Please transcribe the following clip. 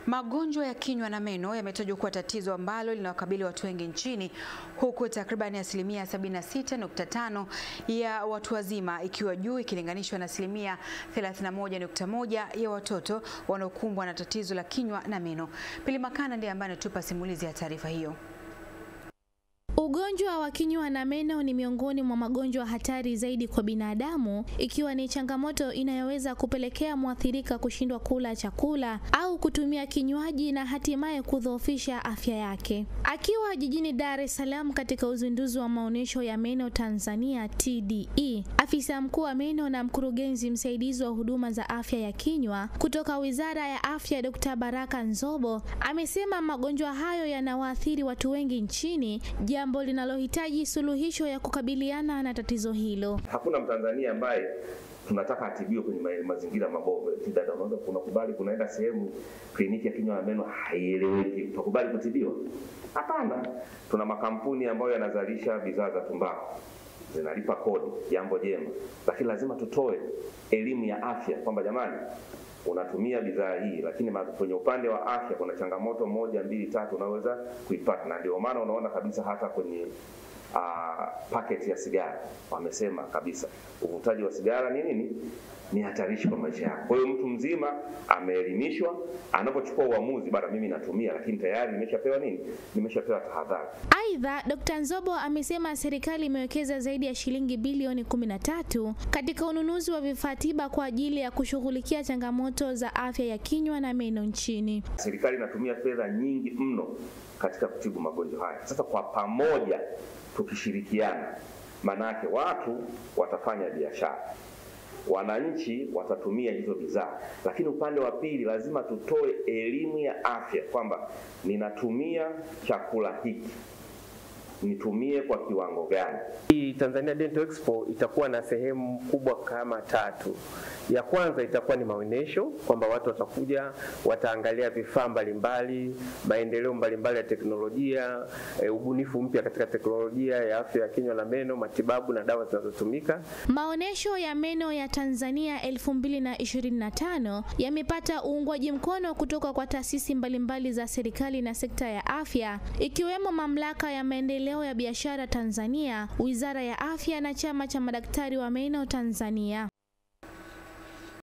Magonjwa ya kinywa na meno yametajwa kuwa tatizo ambalo linawakabili watu wengi nchini, huku takriban asilimia 76.5 ya watu wazima ikiwa juu ikilinganishwa na asilimia 31.1 ya watoto wanaokumbwa na tatizo la kinywa na meno. Pili Makana ndiye ambaye anatupa simulizi ya taarifa hiyo. Ugonjwa wa kinywa na meno ni miongoni mwa magonjwa hatari zaidi kwa binadamu, ikiwa ni changamoto inayoweza kupelekea mwathirika kushindwa kula chakula au kutumia kinywaji na hatimaye kudhoofisha afya yake. Akiwa jijini Dar es Salaam katika uzinduzi wa maonyesho ya meno Tanzania TDE, afisa mkuu wa meno na mkurugenzi msaidizi wa huduma za afya ya kinywa kutoka Wizara ya Afya Dr. Baraka Nzobo amesema magonjwa hayo yanawaathiri watu wengi nchini, jambo linalohitaji suluhisho ya kukabiliana na tatizo hilo. Hakuna Mtanzania ambaye tunataka atibiwe kwenye mazingira mabovu. Dada, unaweza kunakubali kunaenda sehemu kliniki ya kinywa na meno haieleweki, utakubali kutibiwa? Hapana. Tuna makampuni ambayo yanazalisha bidhaa za tumbaku, zinalipa kodi, jambo jema, lakini lazima tutoe elimu ya afya kwamba jamani, unatumia bidhaa hii, lakini kwenye upande wa afya kuna changamoto 1, 2, 3 unaweza kuipata. Na ndio maana unaona kabisa hata kwenye paketi ya sigara wamesema kabisa uvutaji wa sigara ni nini? Ni hatarishi kwa maisha yako. Kwa hiyo mtu mzima ameelimishwa, anapochukua uamuzi bado mimi natumia, lakini tayari nimeshapewa nini? Nimeshapewa tahadhari. Aidha, Dr. Nzobo amesema serikali imewekeza zaidi ya shilingi bilioni 13 katika ununuzi wa vifaa tiba kwa ajili ya kushughulikia changamoto za afya ya kinywa na meno nchini. Serikali inatumia fedha nyingi mno katika kutibu magonjwa haya. Sasa kwa pamoja tukishirikiana, manake watu watafanya biashara, wananchi watatumia hizo bidhaa, lakini upande wa pili lazima tutoe elimu ya afya kwamba ninatumia chakula hiki, nitumie kwa kiwango gani. Hii Tanzania Dental Expo itakuwa na sehemu kubwa kama 3. Ya kwanza itakuwa ni maonyesho, kwamba watu watakuja, wataangalia vifaa mbalimbali, maendeleo mbalimbali ya teknolojia, ubunifu mpya katika teknolojia ya afya ya kinywa na meno, matibabu na dawa zinazotumika. Maonyesho ya meno ya Tanzania 2025 yamepata uungwaji mkono kutoka kwa taasisi mbalimbali za serikali na sekta ya afya, ikiwemo Mamlaka ya Maendeleo ya Biashara Tanzania, Wizara ya Afya na Chama cha Madaktari wa Meno Tanzania.